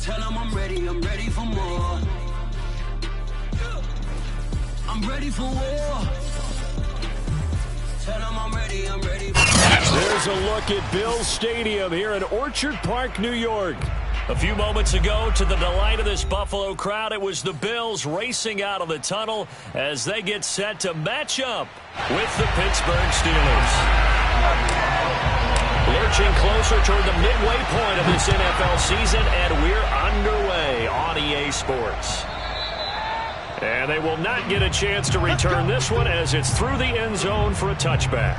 Tell them I'm ready for more. I'm ready for war. Tell them I'm ready for There's a look at Bills Stadium here in Orchard Park, New York. A few moments ago, to the delight of this Buffalo crowd, it was the Bills racing out of the tunnel as they get set to match up with the Pittsburgh Steelers. Lurching closer toward the midway point of this NFL season, and we're underway on EA Sports. And they will not get a chance to return this one as it's through the end zone for a touchback.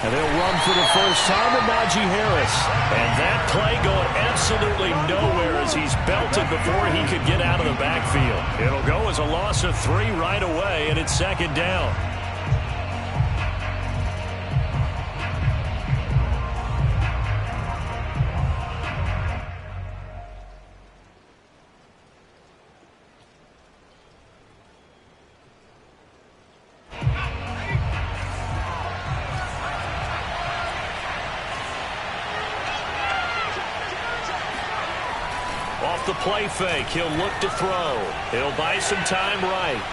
And they'll run for the first time to Najee Harris. And that play going absolutely nowhere as he's belted before he could get out of the backfield. It'll go as a loss of 3 right away, and it's second down. Off the play fake, he'll look to throw. He'll buy some time right.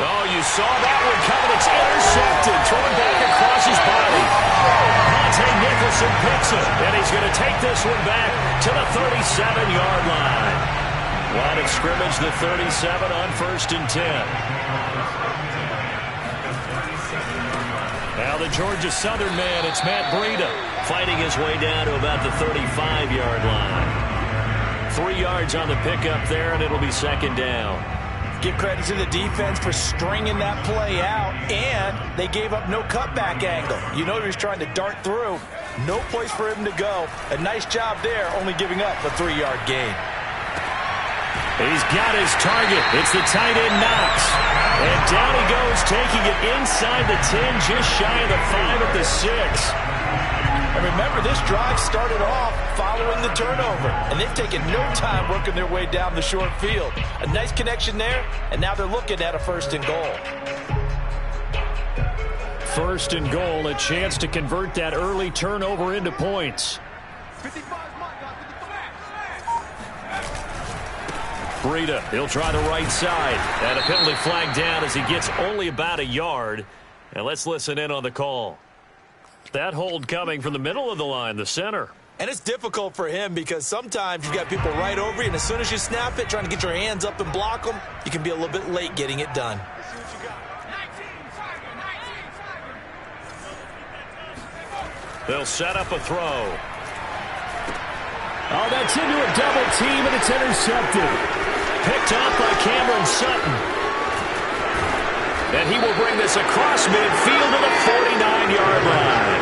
Oh, you saw that one coming. It's intercepted. Thrown back across his body. Monte Nicholson picks it, and he's going to take this one back to the 37-yard line. Line of scrimmage, the 37 on 1st and 10. Now the Georgia Southern man, it's Matt Breida, fighting his way down to about the 35-yard line. 3 yards on the pickup there, and it'll be second down. Give credit to the defense for stringing that play out, and they gave up no cutback angle. You know he was trying to dart through. No place for him to go. A nice job there, only giving up a 3-yard gain. He's got his target. It's the tight end Knox. And down he goes, taking it inside the 10, just shy of the 5 at the 6. And remember, this drive started off following the turnover, and they've taken no time working their way down the short field. A nice connection there, and now they're looking at a 1st and goal. 1st and goal, a chance to convert that early turnover into points. Breida, he'll try the right side. And a penalty flag down as he gets only about a yard. And let's listen in on the call. That hold coming from the middle of the line, the center. And it's difficult for him because sometimes you've got people right over you, and as soon as you snap it, trying to get your hands up and block them, you can be a little bit late getting it done. They'll set up a throw. Oh, that's into a double team, and it's intercepted. Picked up by Cameron Sutton. And he will bring this across midfield to the 49-yard line.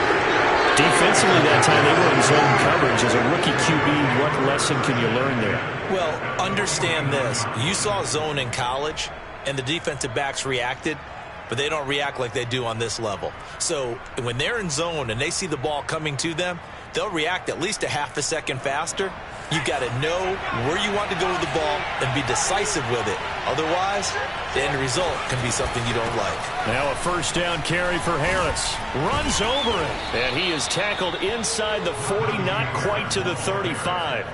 Defensively that time, they were in zone coverage. As a rookie QB, what lesson can you learn there? Well, understand this. You saw zone in college, and the defensive backs reacted, but they don't react like they do on this level. So when they're in zone and they see the ball coming to them, they'll react at least a half a second faster. You've got to know where you want to go with the ball and be decisive with it. Otherwise, the end result can be something you don't like. Now a 1st down carry for Harris. Runs over it. And he is tackled inside the 40, not quite to the 35.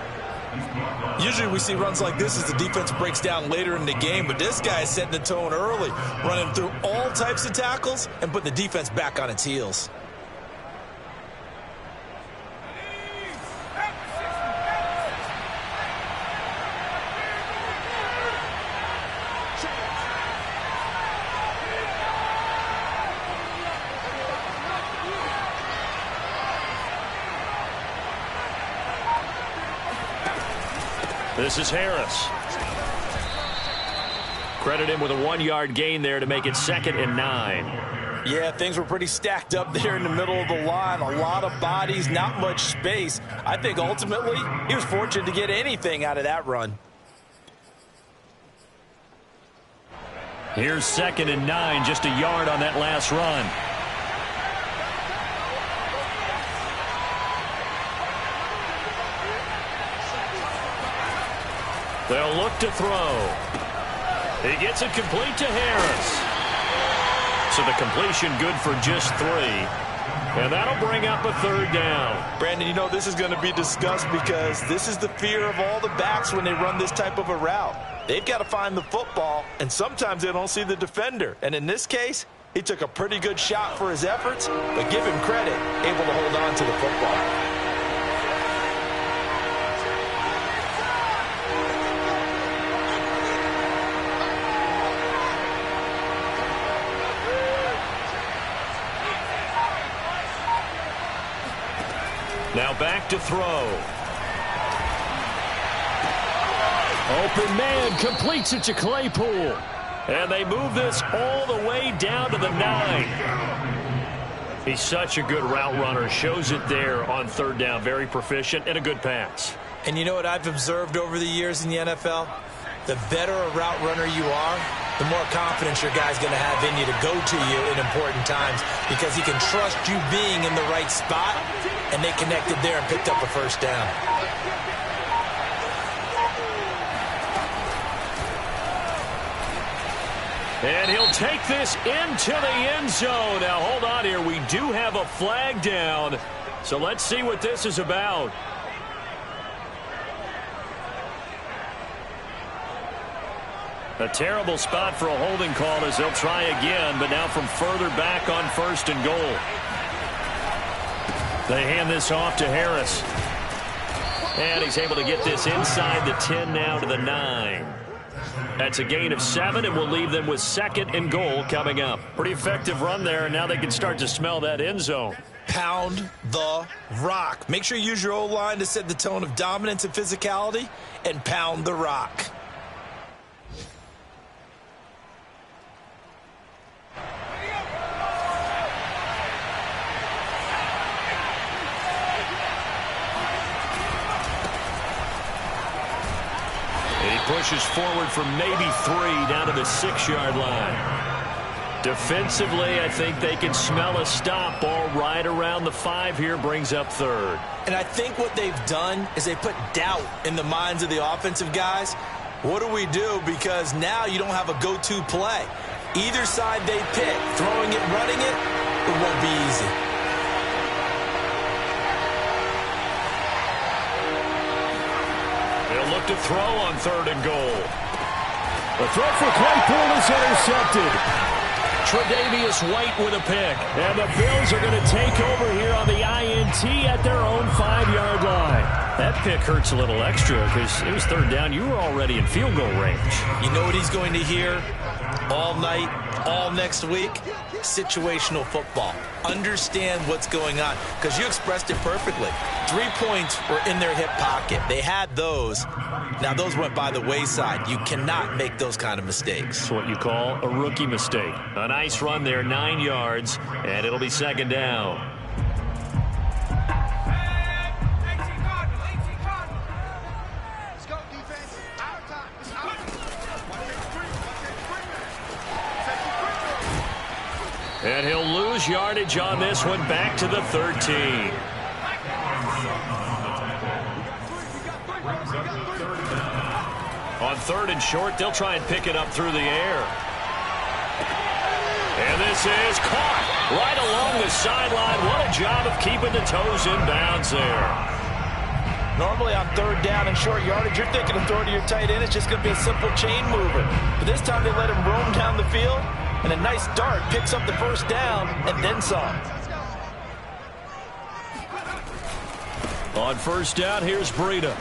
Usually we see runs like this as the defense breaks down later in the game, but this guy is setting the tone early, running through all types of tackles and putting the defense back on its heels. This is Harris. Credit him with a 1-yard gain there to make it 2nd and 9. Yeah, things were pretty stacked up there in the middle of the line. A lot of bodies, not much space. I think ultimately he was fortunate to get anything out of that run. Here's 2nd and 9, just a yard on that last run. They'll look to throw. He gets it complete to Harris. So the completion good for just 3. And that'll bring up a 3rd down. Brandon, you know, this is going to be discussed because this is the fear of all the backs when they run this type of a route. They've got to find the football, and sometimes they don't see the defender. And in this case, he took a pretty good shot for his efforts, but give him credit, able to hold on to the football. Now back to throw. Open man completes it to Claypool. And they move this all the way down to the 9. He's such a good route runner. Shows it there on 3rd down. Very proficient and a good pass. And you know what I've observed over the years in the NFL? The better a route runner you are, the more confidence your guy's going to have in you to go to you in important times because he can trust you being in the right spot, and they connected there and picked up a 1st down. And he'll take this into the end zone. Now, hold on here. We do have a flag down, so let's see what this is about. A terrible spot for a holding call as they'll try again, but now from further back on 1st and goal. They hand this off to Harris. And he's able to get this inside the 10 now to the 9. That's a gain of 7, and we'll leave them with 2nd and goal coming up. Pretty effective run there, and now they can start to smell that end zone. Pound the rock. Make sure you use your O-line to set the tone of dominance and physicality, and pound the rock. Pushes forward for maybe 3 down to the 6-yard line. Defensively, I think they can smell a stop. Ball right around the 5 here, brings up 3rd. And I think what they've done is they put doubt in the minds of the offensive guys. What do we do? Because now you don't have a go-to play. Either side they pick, throwing it, running it, it won't be easy. Look to throw on 3rd and goal. The throw for Claypool is intercepted. Tre'Davious White with a pick. And the Bills are going to take over here on the INT at their own 5-yard line. That pick hurts a little extra because it was 3rd down. You were already in field goal range. You know what he's going to hear all night, all next week? Situational football. Understand what's going on, because you expressed it perfectly. 3 points were in their hip pocket. They had those. Now, those went by the wayside. You cannot make those kind of mistakes. That's what you call a rookie mistake. A nice run there, 9 yards, and it'll be 2nd down. And he'll lose yardage on this one, back to the 13. On 3rd and short, they'll try and pick it up through the air. And this is caught right along the sideline. What a job of keeping the toes in bounds there. Normally on 3rd down and short yardage, you're thinking of throwing to your tight end. It's just going to be a simple chain mover. But this time they let him roam down the field. And a nice dart picks up the 1st down and then some. On 1st down, here's Breida.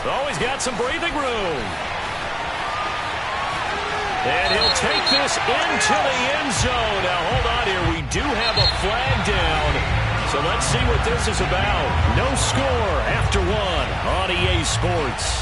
Oh, he's got some breathing room. And he'll take this into the end zone. Now, hold on here. We do have a flag down. So let's see what this is about. No score after 1 on EA Sports.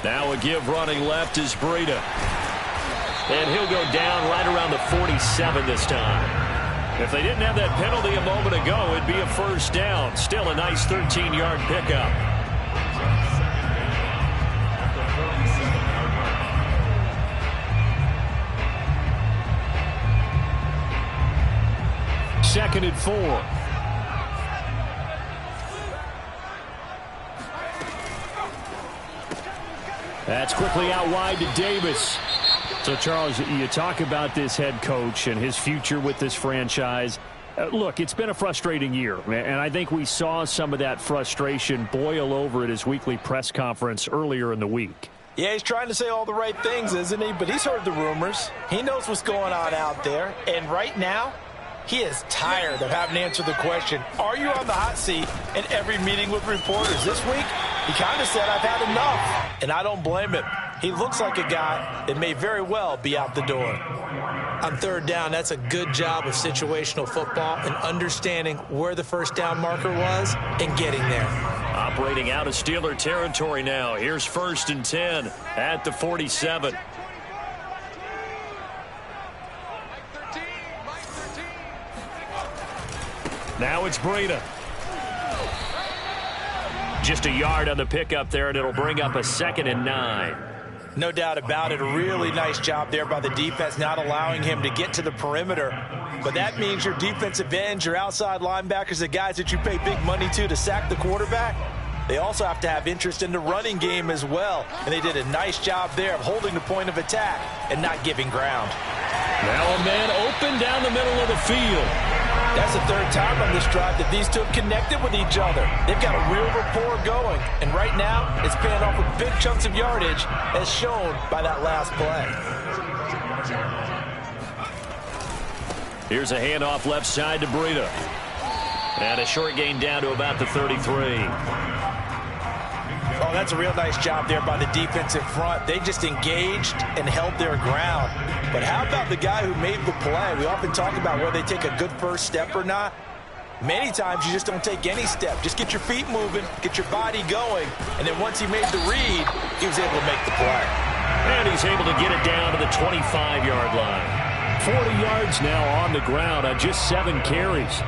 Now a give running left is Breida. And he'll go down right around the 47 this time. If they didn't have that penalty a moment ago, it'd be a first down. Still a nice 13-yard pickup. Second and 4. That's quickly out wide to Davis. So, Charles, you talk about this head coach and his future with this franchise. Look, it's been a frustrating year, and I think we saw some of that frustration boil over at his weekly press conference earlier in the week. Yeah, he's trying to say all the right things, isn't he? But he's heard the rumors. He knows what's going on out there. And right now, he is tired of having to answer the question, are you on the hot seat in every meeting with reporters? This week, he kind of said, I've had enough. And I don't blame him. He looks like a guy that may very well be out the door. On third down, that's a good job of situational football and understanding where the first down marker was and getting there. Operating out of Steeler territory now. Here's first and 10 at the 47. Now it's Breida. Just a yard on the pickup there, and it'll bring up a 2nd and 9. No doubt about it. A really nice job there by the defense, not allowing him to get to the perimeter. But that means your defensive ends, your outside linebackers, the guys that you pay big money to sack the quarterback, they also have to have interest in the running game as well. And they did a nice job there of holding the point of attack and not giving ground. Now a man open down the middle of the field. That's the third time on this drive that these two have connected with each other. They've got a real rapport going. And right now, it's paying off with big chunks of yardage, as shown by that last play. Here's a handoff left side to Breida. And a short gain down to about the 33. Oh, that's a real nice job there by the defensive front. They just engaged and held their ground. But how about the guy who made the play? We often talk about whether they take a good first step or not. Many times you just don't take any step. Just get your feet moving, get your body going, and then once he made the read, he was able to make the play. And he's able to get it down to the 25-yard line. 40 yards now on the ground on just 7 carries.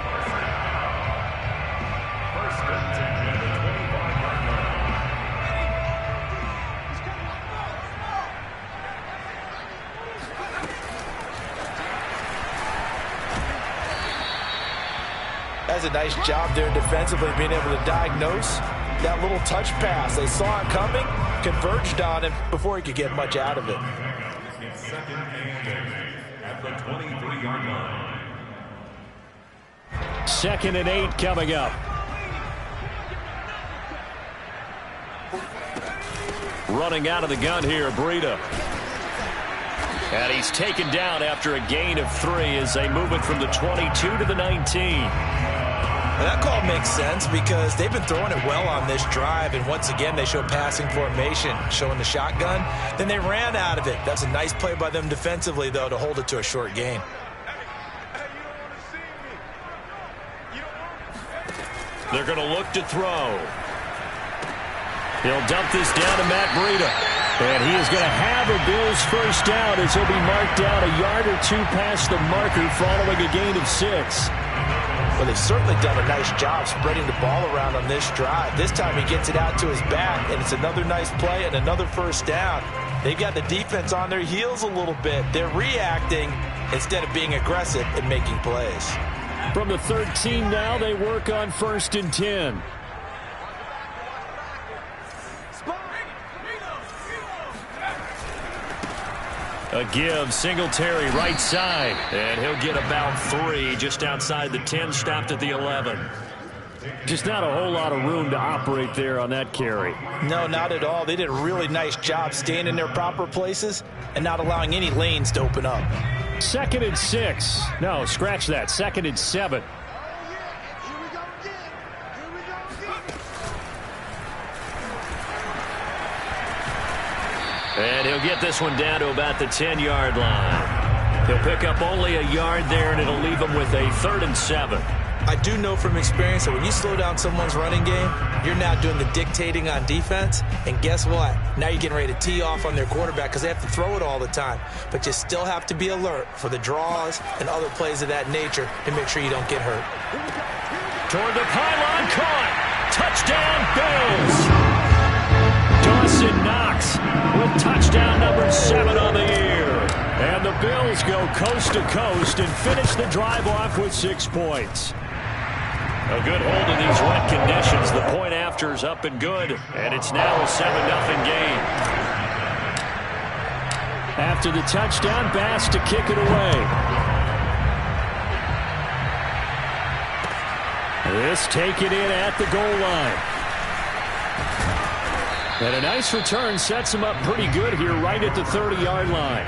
That's a nice job there defensively, being able to diagnose that little touch pass. They saw it coming, converged on him before he could get much out of it. At the 23-yard line. 2nd and 8 coming up. Running out of the gun here, Breida. And he's taken down after a gain of 3 as they move it from the 22 to the 19. And that call makes sense because they've been throwing it well on this drive, and once again they show passing formation, showing the shotgun. Then they ran out of it. That's a nice play by them defensively, though, to hold it to a short gain. They're going to look to throw. He'll dump this down to Matt Breida. And he is going to have a Bills first down as he'll be marked down a yard or 2 past the marker following a gain of 6. Well, they've certainly done a nice job spreading the ball around on this drive. This time he gets it out to his back, and it's another nice play and another first down. They've got the defense on their heels a little bit. They're reacting instead of being aggressive and making plays. From the 13 now, they work on 1st and 10. A give, Singletary right side, and he'll get about 3 just outside the 10, stopped at the 11. Just not a whole lot of room to operate there on that carry. No, not at all. They did a really nice job staying in their proper places and not allowing any lanes to open up. 2nd and 6. No, scratch that. 2nd and 7. And he'll get this one down to about the 10-yard line. He'll pick up only a yard there, and it'll leave him with a 3rd and 7. I do know from experience that when you slow down someone's running game, you're now doing the dictating on defense. And guess what? Now you're getting ready to tee off on their quarterback because they have to throw it all the time. But you still have to be alert for the draws and other plays of that nature to make sure you don't get hurt. Toward the pylon, caught. Touchdown, Bills. Dawson Knox with touchdown number 7 on the year. And the Bills go coast to coast and finish the drive off with 6 points. A good hold in these wet conditions. The point after is up and good, and it's now a 7-0 game. After the touchdown, Bass to kick it away. This taken in at the goal line. And a nice return sets him up pretty good here right at the 30-yard line.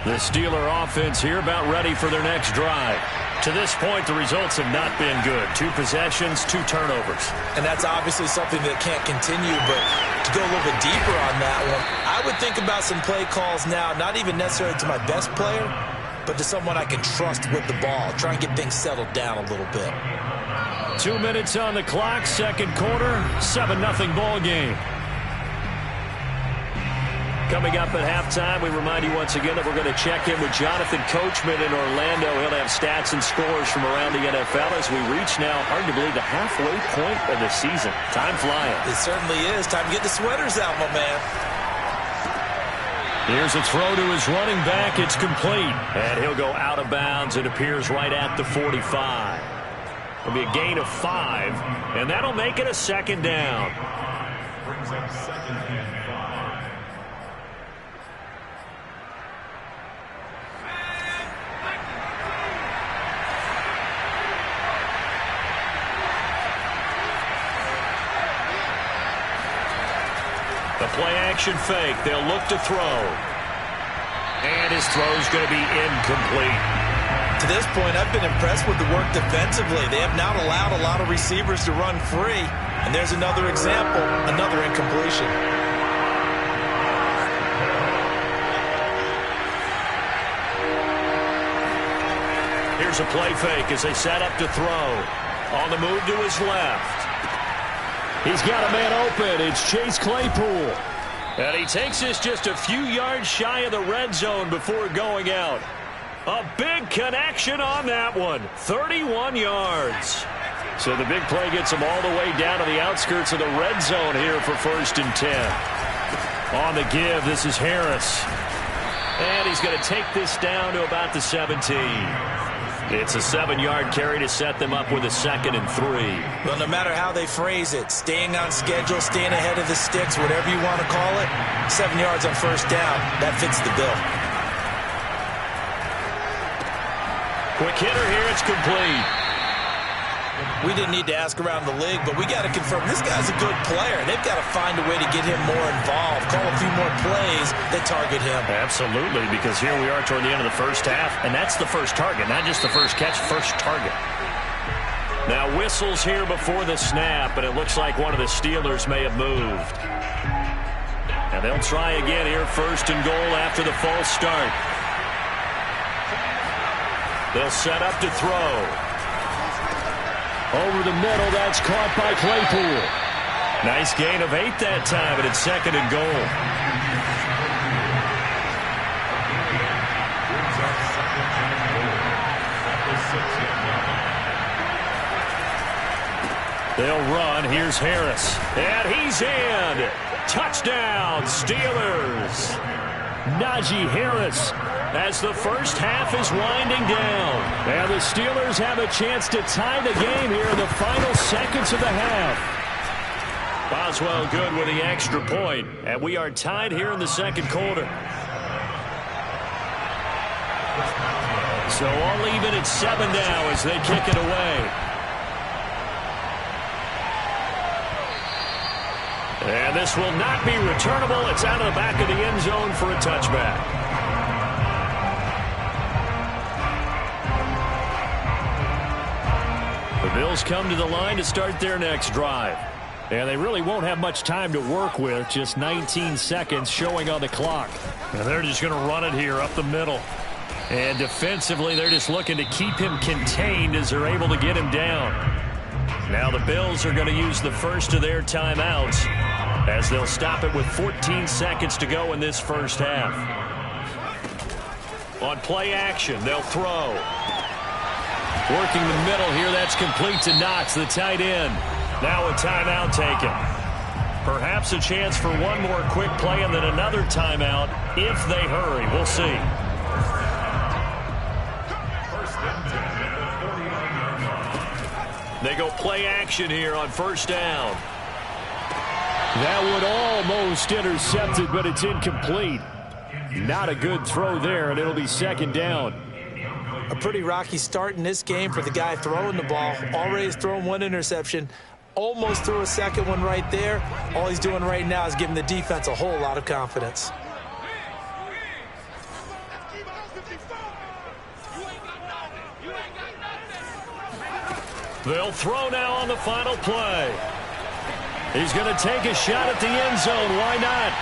The Steeler offense here about ready for their next drive. To this point, the results have not been good. 2 possessions, 2 turnovers. And that's obviously something that can't continue, but to go a little bit deeper on that one, I would think about some play calls now, not even necessarily to my best player, but to someone I can trust with the ball. Try and get things settled down a little bit. 2 minutes on the clock, second quarter, 7-0 ball game. Coming up at halftime, we remind you once again that we're going to check in with Jonathan Coachman in Orlando. He'll have stats and scores from around the NFL as we reach now, hard to believe, the halfway point of the season. Time flying. It certainly is. Time to get the sweaters out, my man. Here's a throw to his running back. It's complete. And he'll go out of bounds. It appears right at the 45. It'll be a gain of 5, and that'll make it a second down. Brings up second and 5. The play-action fake. They'll look to throw. And his throw's going to be incomplete. To this point, I've been impressed with the work defensively. They have not allowed a lot of receivers to run free. And there's another example, another incompletion. Here's a play fake as they set up to throw. On the move to his left. He's got a man open. It's Chase Claypool. And he takes this just a few yards shy of the red zone before going out. A big connection on that one. 31 yards. So the big play gets him all the way down to the outskirts of the red zone here for 1st and 10. On the give, this is Harris. And he's going to take this down to about the 17. It's a 7-yard carry to set them up with a 2nd and 3. Well, no matter how they phrase it, staying on schedule, staying ahead of the sticks, whatever you want to call it, 7 yards on 1st down, that fits the bill. Quick hitter here, it's complete. We didn't need to ask around the league, but we got to confirm this guy's a good player. They've got to find a way to get him more involved, call a few more plays that target him. Absolutely, because here we are toward the end of the first half, and that's the first target, not just the first catch, first target. Now whistles here before the snap, and it looks like one of the Steelers may have moved. And they'll try again here, 1st and goal after the false start. They'll set up to throw. Over the middle, that's caught by Claypool. Nice gain of 8 that time, and it's 2nd and goal. They'll run. Here's Harris. And he's in. Touchdown, Steelers. Najee Harris as the first half is winding down. And the Steelers have a chance to tie the game here in the final seconds of the half. Boswell good with the extra point. And we are tied here in the second quarter. So all even at 7 now as they kick it away. And this will not be returnable. It's out of the back of the end zone for a touchback. The Bills Bills come to the line to start their next drive. And they really won't have much time to work with, just 19 seconds showing on the clock. And they're just going to run it here up the middle. And defensively, they're just looking to keep him contained as they're able to get him down. Now the Bills are going to use the first of their timeouts as they'll stop it with 14 seconds to go in this first half. On play action, they'll throw. Working the middle here, that's complete to Knox, the tight end. Now a timeout taken. Perhaps a chance for one more quick play and then another timeout if they hurry. We'll see. They go play action here on first down. That one almost intercepted, but it's incomplete. Not a good throw there, and it'll be second down. A pretty rocky start in this game for the guy throwing the ball. Already has thrown one interception. Almost threw a second one right there. All he's doing right now is giving the defense a whole lot of confidence. They'll throw now on the final play. He's going to take a shot at the end zone. Why not?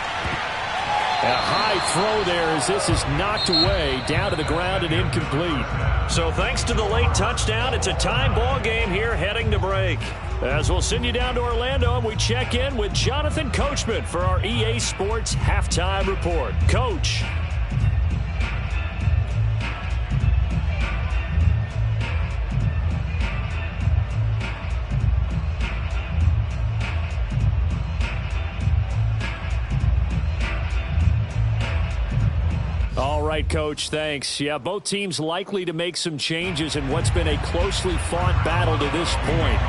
A high throw there as this is knocked away, down to the ground and incomplete. So thanks to the late touchdown, it's a tie ball game here heading to break. As we'll send you down to Orlando, and we check in with Jonathan Coachman for our EA Sports Halftime Report. Coach. All right, Coach, thanks. Yeah, both teams likely to make some changes in what's been a closely fought battle to this point.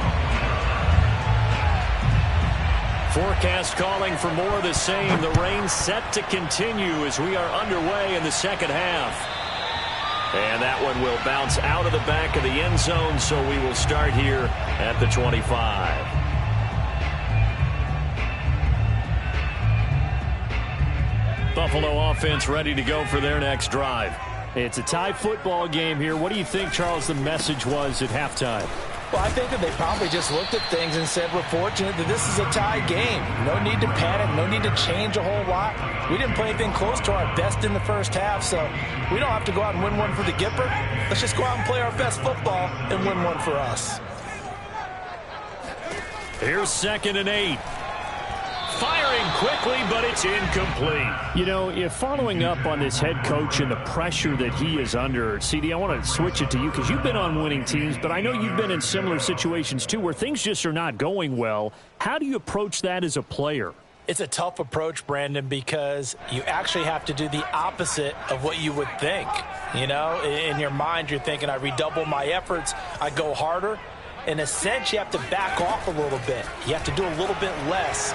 Forecast calling for more of the same. The rain set to continue as we are underway in the second half. And that one will bounce out of the back of the end zone, so we will start here at the 25. Buffalo offense ready to go for their next drive. It's a tie football game here. What do you think, Charles, the message was at halftime? Well, I think that they probably just looked at things and said, we're fortunate that this is a tie game. No need to panic. No need to change a whole lot. We didn't play anything close to our best in the first half, so we don't have to go out and win one for the Gipper. Let's just go out and play our best football and win one for us. Here's 2nd and 8. Firing quickly, but it's incomplete. You know, if following up on this head coach and the pressure that he is under, CD, I want to switch it to you because you've been on winning teams, but I know you've been in similar situations too where things just are not going well. How do you approach that as a player? It's a tough approach, Brandon, because you actually have to do the opposite of what you would think. You know, in your mind, you're thinking, I redouble my efforts, I go harder. In a sense, you have to back off a little bit. You have to do a little bit less.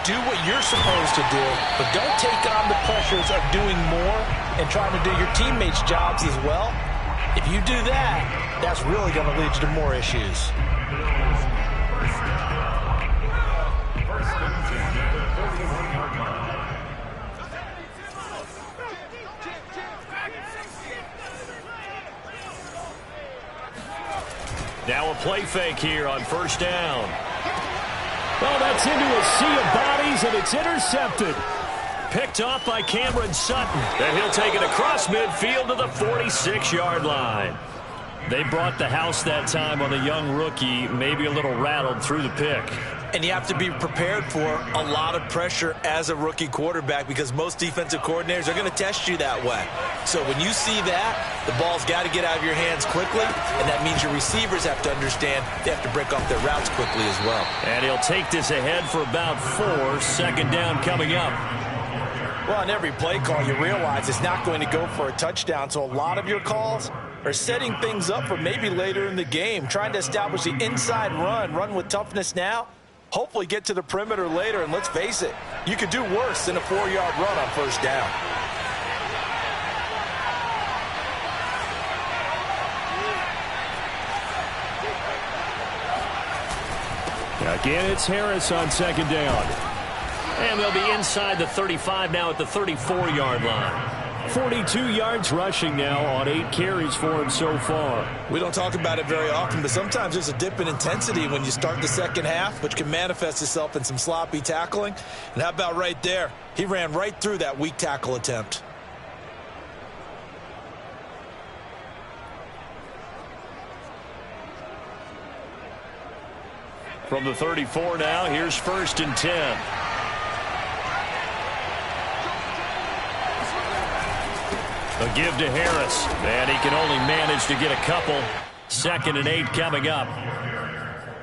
Do what you're supposed to do, but don't take on the pressures of doing more and trying to do your teammates' jobs as well. If you do that, that's really going to lead you to more issues. Now a play fake here on first down. Well, that's into a sea of bodies, and it's intercepted. Picked off by Cameron Sutton. And he'll take it across midfield to the 46-yard line. They brought the house that time on the young rookie, maybe a little rattled through the pick. And you have to be prepared for a lot of pressure as a rookie quarterback because most defensive coordinators are going to test you that way. So when you see that, the ball's got to get out of your hands quickly, and that means your receivers have to understand they have to break off their routes quickly as well. And he'll take this ahead for about 4. 2nd down coming up. Well, on every play call, you realize it's not going to go for a touchdown, so a lot of your calls are setting things up for maybe later in the game, trying to establish the inside run with toughness now, hopefully get to the perimeter later, and let's face it, you could do worse than a 4-yard run on first down. Again, it's Harris on 2nd down. And they'll be inside the 35 now at the 34-yard line. 42 yards rushing now on 8 carries for him so far. We don't talk about it very often, but sometimes there's a dip in intensity when you start the second half, which can manifest itself in some sloppy tackling. And how about right there? He ran right through that weak tackle attempt. From the 34 now, here's 1st and 10. A give to Harris, and he can only manage to get a couple. 2nd and 8 coming up.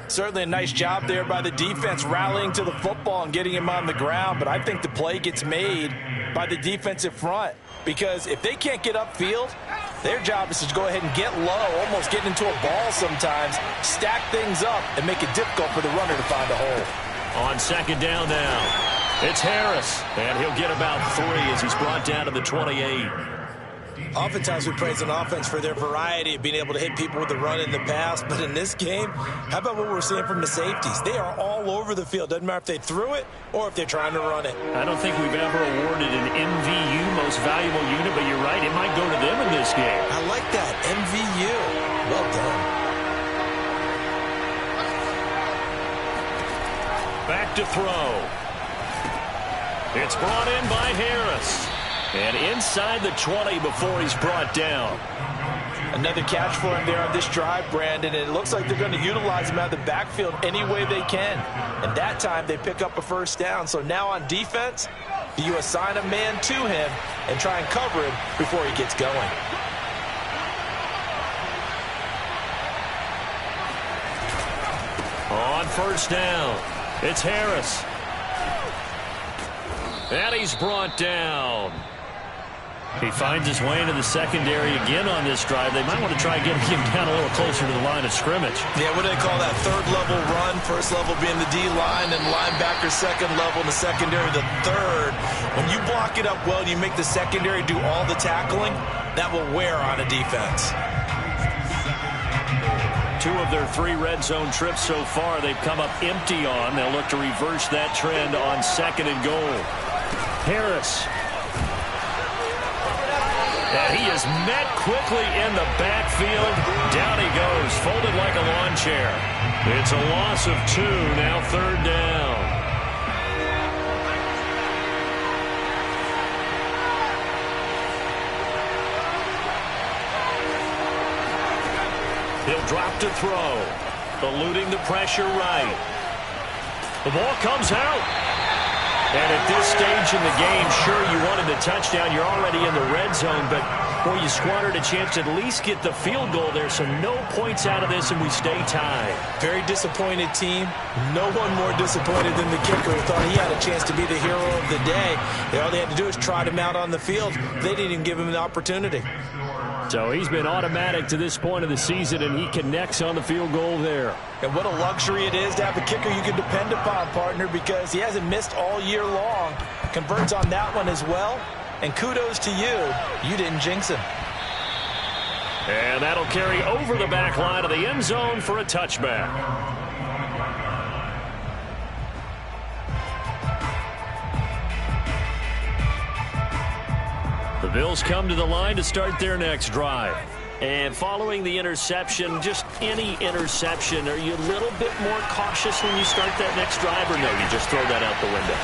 Certainly a nice job there by the defense rallying to the football and getting him on the ground, but I think the play gets made by the defensive front because if they can't get upfield, their job is to go ahead and get low, almost get into a ball sometimes, stack things up, and make it difficult for the runner to find a hole. On 2nd down now, it's Harris, and he'll get about 3 as he's brought down to the 28. Oftentimes we praise an offense for their variety of being able to hit people with the run in the pass, but in this game, how about what we're seeing from the safeties? They are all over the field. Doesn't matter if they threw it or if they're trying to run it. I don't think we've ever awarded an MVU, most valuable unit, but you're right, it might go to them in this game. I like that, MVU. Well done. Back to throw. It's brought in by Harris. And inside the 20 before he's brought down. Another catch for him there on this drive, Brandon. And it looks like they're going to utilize him out of the backfield any way they can. And that time they pick up a 1st down. So now on defense, you assign a man to him and try and cover him before he gets going. On 1st down, it's Harris. And he's brought down. He finds his way into the secondary again on this drive. They might want to try getting him down a little closer to the line of scrimmage. Yeah, what do they call that? 3rd level run. 1st level being the D-line, and linebacker 2nd level, and the secondary the 3rd. When you block it up well and you make the secondary do all the tackling, that will wear on a defense. 2 of their 3 red zone trips so far they've come up empty on. They'll look to reverse that trend on 2nd and goal. Harris. And he is met quickly in the backfield. Down he goes, folded like a lawn chair. It's a loss of 2, now 3rd down. He'll drop to throw. Eluding the pressure right. The ball comes out. And at this stage in the game, sure, you wanted the touchdown. You're already in the red zone, but, boy, you squandered a chance to at least get the field goal there, so no points out of this, and we stay tied. Very disappointed team. No one more disappointed than the kicker who thought he had a chance to be the hero of the day. All they had to do is trot him out on the field. They didn't even give him an opportunity. So he's been automatic to this point of the season, and he connects on the field goal there. And what a luxury it is to have a kicker you can depend upon, partner, because he hasn't missed all year long. Converts on that one as well. And kudos to you. You didn't jinx him. And that'll carry over the back line of the end zone for a touchback. The Bills come to the line to start their next drive. And following the interception, just any interception, are you a little bit more cautious when you start that next drive, or no, you just throw that out the window?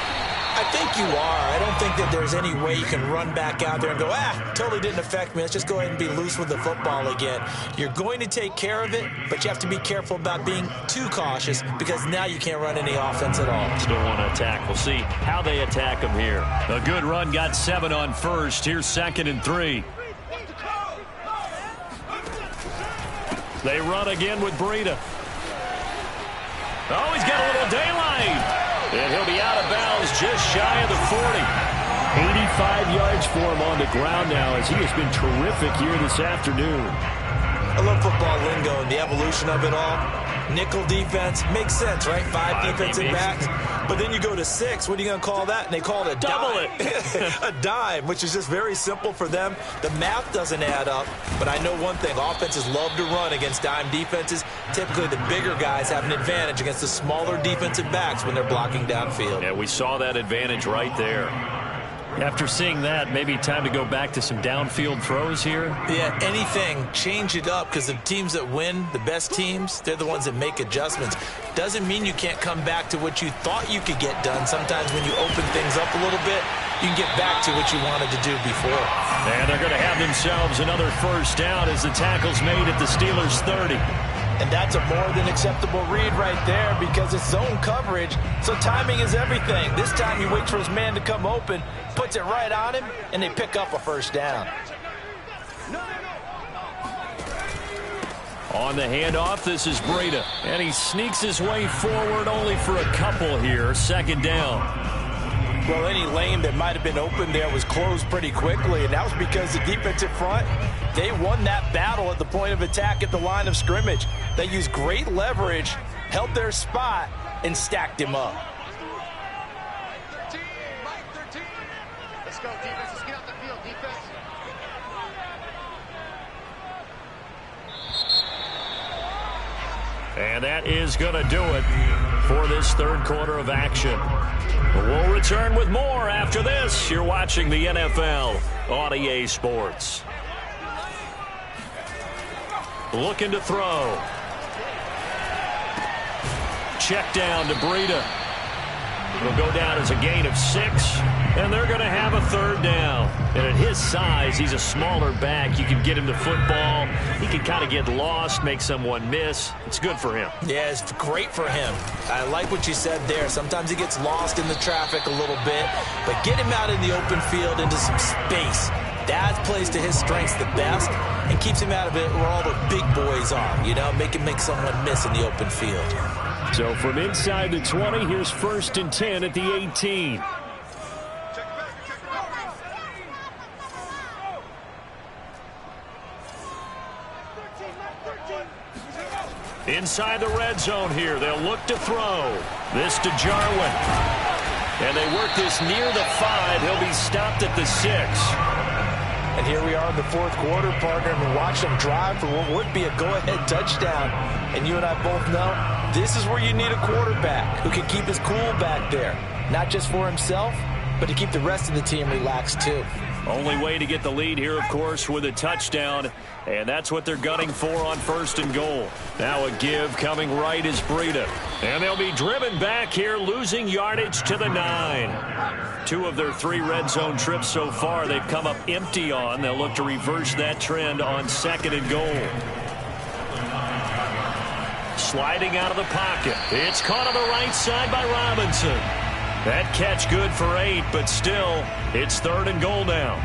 I think you are. I don't think that there's any way you can run back out there and go, totally didn't affect me. Let's just go ahead and be loose with the football again. You're going to take care of it, but you have to be careful about being too cautious because now you can't run any offense at all. Still want to attack. We'll see how they attack them here. A good run, got 7 on 1st. Here's 2nd and 3. They run again with Breida. Oh, he's got a little daylight. And he'll be out of bounds just shy of the 40. 85 yards for him on the ground now as he has been terrific here this afternoon. I love football lingo and the evolution of it all. Nickel defense makes sense, right? 5 defensive backs. But then you go to 6. What are you going to call that? And they call it a double dime. A dime, which is just very simple for them. The math doesn't add up. But I know one thing. Offenses love to run against dime defenses. Typically, the bigger guys have an advantage against the smaller defensive backs when they're blocking downfield. Yeah, we saw that advantage right there. After seeing that, maybe time to go back to some downfield throws here. Yeah, anything. Change it up, because the teams that win, the best teams, they're the ones that make adjustments. Doesn't mean you can't come back to what you thought you could get done. Sometimes when you open things up a little bit, you can get back to what you wanted to do before. And they're going to have themselves another first down as the tackle's made at the Steelers' 30. And that's a more than acceptable read right there because it's zone coverage, so timing is everything. This time he waits for his man to come open, puts it right on him, and they pick up a first down. On the handoff, this is Breida, and he sneaks his way forward only for a couple here. Second down. Well, any lane that might have been open there was closed pretty quickly, and that was because the defensive front, they won that battle at the point of attack at the line of scrimmage. They used great leverage, held their spot, and stacked him up. 13, Mike 13. Let's go, defense. Let's get out the field, defense. And that is going to do it for this third quarter of action. We'll return with more after this. You're watching the NFL on EA Sports. Looking to throw. Check down to Breida. It'll go down as a gain of 6, and they're going to have a third down. And at his size, he's a smaller back. You can get him the football. He can kind of get lost, make someone miss. It's good for him. Yeah, it's great for him. I like what you said there. Sometimes he gets lost in the traffic a little bit, but get him out in the open field into some space. That plays to his strengths the best and keeps him out of it where all the big boys are, you know, make someone miss in the open field. So from inside the 20, here's 1st and 10 at the 18. Inside the red zone here, they'll look to throw. This to Jarwin. And they work this near the 5. He'll be stopped at the 6. And here we are in the fourth quarter, partner, and we watch them drive for what would be a go-ahead touchdown. And you and I both know this is where you need a quarterback who can keep his cool back there. Not just for himself, but to keep the rest of the team relaxed too. Only way to get the lead here, of course, with a touchdown. And that's what they're gunning for on 1st and goal. Now a give coming right is Breida. And they'll be driven back here, losing yardage to the 9. 2 of their 3 red zone trips so far they've come up empty on. They'll look to reverse that trend on 2nd and goal. Sliding out of the pocket. It's caught on the right side by Robinson. That catch good for 8, but still, it's 3rd and goal now.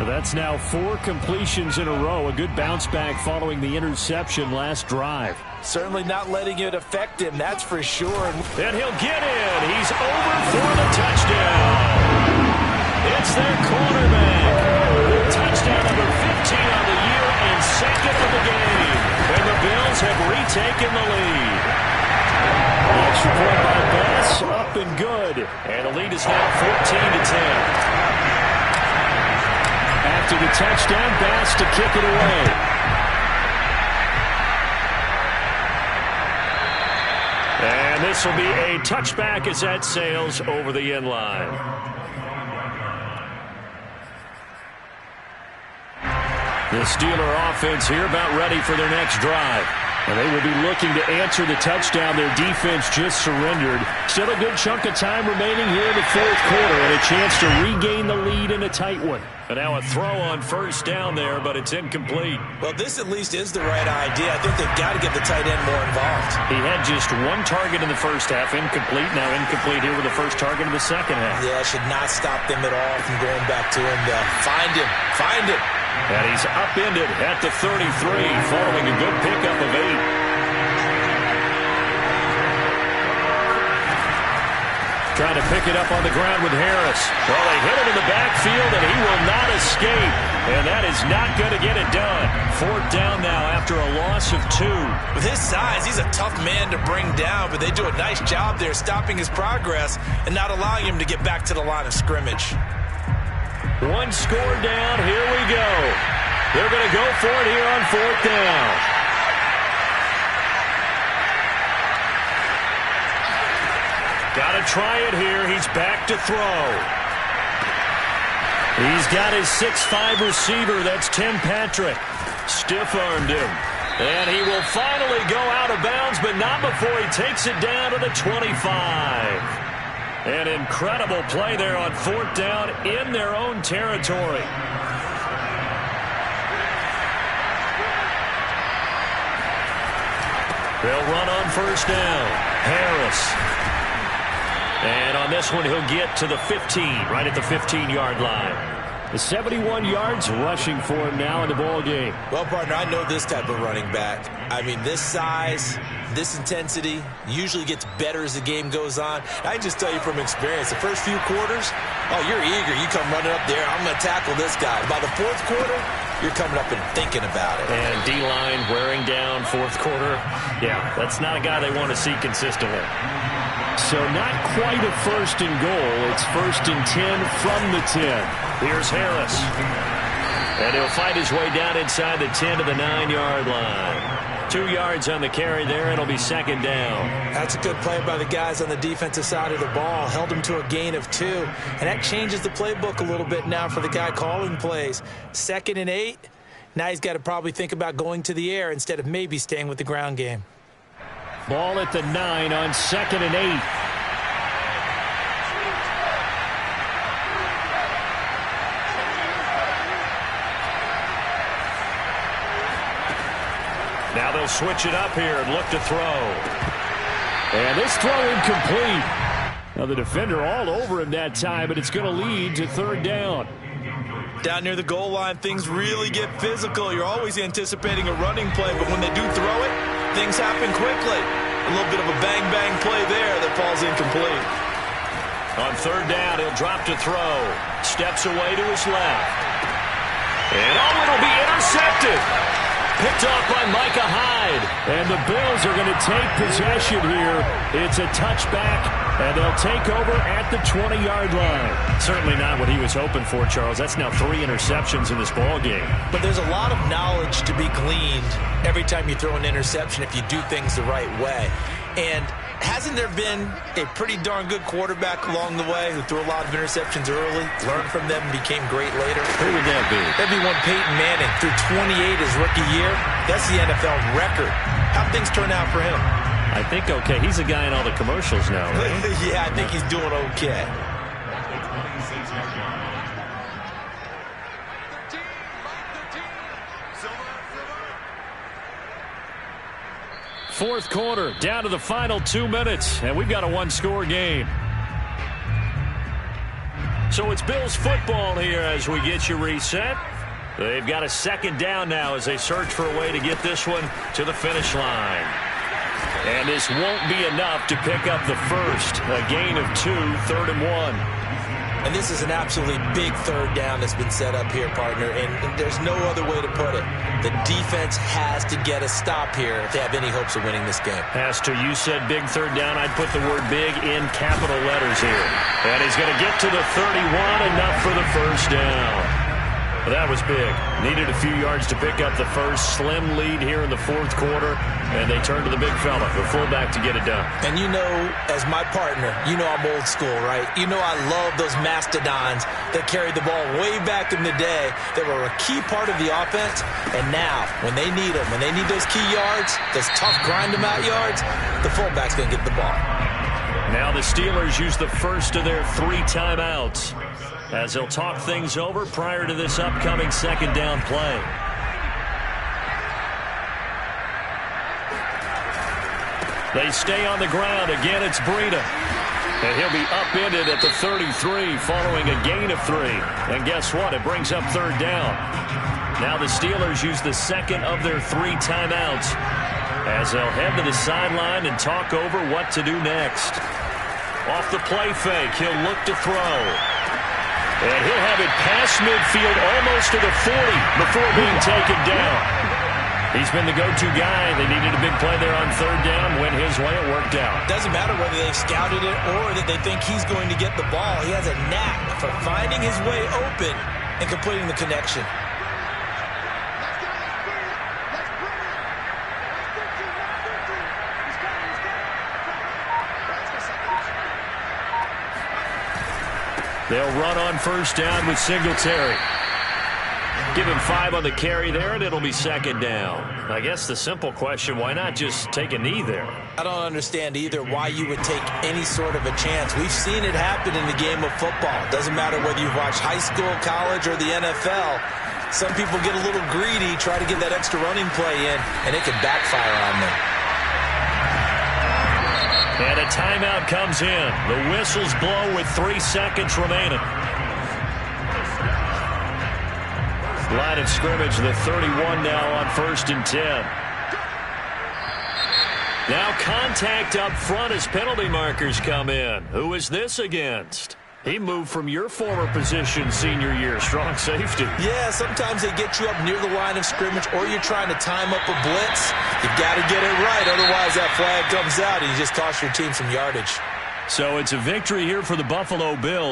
That's now 4 completions in a row. A good bounce back following the interception last drive. Certainly not letting it affect him, that's for sure. And he'll get in. He's over for the touchdown. It's their quarterback. Touchdown number 15 on the year and 2nd of the game. And the Bills have retaken the lead. Extra point by Bass, up and good. And the lead is now 14-10. After the touchdown, Bass to kick it away. And this will be a touchback as that sails over the end line. The Steeler offense here about ready for their next drive. And they will be looking to answer the touchdown their defense just surrendered. Still a good chunk of time remaining here in the fourth quarter and a chance to regain the lead in a tight one. And now a throw on 1st down there, but it's incomplete. Well, this at least is the right idea. I think they've got to get the tight end more involved. He had just 1 target in the first half, incomplete. Now incomplete here with the first target in the second half. Yeah, it should not stop them at all from going back to him. Find him. Find him. And he's upended at the 33 following a good pickup of 8. Trying to pick it up on the ground with Harris. Well, they hit him in the backfield, and he will not escape. And that is not going to get it done. 4th down now after a loss of 2. With his size, he's a tough man to bring down, but they do a nice job there stopping his progress and not allowing him to get back to the line of scrimmage. 1 score down. Here we go. They're going to go for it here on 4th down. Got to try it here. He's back to throw. He's got his 6'5" receiver. That's Tim Patrick. Stiff-armed him. And he will finally go out of bounds, but not before he takes it down to the 25. An incredible play there on 4th down in their own territory. They'll run on 1st down. Harris. And on this one, he'll get to the 15, right at the 15-yard line. The 71 yards rushing for him now in the ball game. Well, partner, I know this type of running back. I mean, this size, this intensity usually gets better as the game goes on. I can just tell you from experience, the first few quarters, oh, you're eager. You come running up there, I'm going to tackle this guy. By the 4th quarter, you're coming up and thinking about it. And D-line wearing down 4th quarter. Yeah, that's not a guy they want to see consistently. So not quite a 1st and goal. It's 1st and 10 from the 10. Here's Harris. And he'll fight his way down inside the 10 to the 9-yard line. 2 yards on the carry there, and it'll be 2nd down. That's a good play by the guys on the defensive side of the ball. Held him to a gain of 2. And that changes the playbook a little bit now for the guy calling plays. 2nd and 8. Now he's got to probably think about going to the air instead of maybe staying with the ground game. Ball at the 9 on 2nd and 8. Now they'll switch it up here and look to throw. And this throw incomplete. Now the defender all over him that time, but it's going to lead to 3rd down. Down near the goal line, things really get physical. You're always anticipating a running play, but when they do throw it, things happen quickly. A little bit of a bang-bang play there that falls incomplete. On 3rd down, he'll drop to throw. Steps away to his left. And it'll be intercepted. Picked off by Micah Hyde. And the Bills are going to take possession here. It's a touchback, and they'll take over at the 20-yard line. Certainly not what he was hoping for, Charles. That's now 3 interceptions in this ball game. But there's a lot of knowledge to be gleaned every time you throw an interception if you do things the right way. And hasn't there been a pretty darn good quarterback along the way who threw a lot of interceptions early, learned from them, and became great later? Who would that be? That'd be one Peyton Manning. Threw 28 his rookie year. That's the NFL record. How'd things turn out for him? I think okay. He's a guy in all the commercials now, right? Yeah, I think he's doing okay. 4th quarter, down to the final 2 minutes, and we've got a 1-score game. So it's Bills football here as we get you reset. They've got a 2nd down now as they search for a way to get this one to the finish line. And this won't be enough to pick up the first. A gain of 2, 3rd and 1. And this is an absolutely big 3rd down that's been set up here, partner, and there's no other way to put it. The defense has to get a stop here if they have any hopes of winning this game. Has to. You said big 3rd down. I'd put the word big in capital letters here. And he's going to get to the 31, enough for the 1st down. Well, that was big. Needed a few yards to pick up the first. Slim lead here in the 4th quarter, and they turn to the big fella, the fullback, to get it done. And you know, as my partner, you know I'm old school, right? You know I love those mastodons that carried the ball way back in the day that were a key part of the offense. And now, when they need them, when they need those key yards, those tough grind-them-out yards, the fullback's going to get the ball. Now the Steelers use the first of their 3 timeouts as they'll talk things over prior to this upcoming 2nd down play. They stay on the ground. Again, it's Breida. And he'll be upended at the 33 following a gain of 3. And guess what? It brings up 3rd down. Now the Steelers use the 2nd of their 3 timeouts as they'll head to the sideline and talk over what to do next. Off the play fake, he'll look to throw. And he'll have it past midfield almost to the 40 before being taken down. He's been the go-to guy. They needed a big play there on 3rd down. Went his way. It worked out. Doesn't matter whether they've scouted it or that they think he's going to get the ball. He has a knack for finding his way open and completing the connection. They'll run on first down with Singletary. Give him 5 on the carry there, and it'll be second down. I guess the simple question, why not just take a knee there? I don't understand either why you would take any sort of a chance. We've seen it happen in the game of football. It doesn't matter whether you've watched high school, college, or the NFL. Some people get a little greedy, try to get that extra running play in, and it can backfire on them. And a timeout comes in. The whistles blow with 3 seconds remaining. Line of scrimmage, the 31 now on 1st and 10. Now contact up front as penalty markers come in. Who is this against? He moved from your former position senior year, strong safety. Yeah, sometimes they get you up near the line of scrimmage, or you're trying to time up a blitz. You've got to get it right, otherwise that flag comes out and you just cost your team some yardage. So it's a victory here for the Buffalo Bills.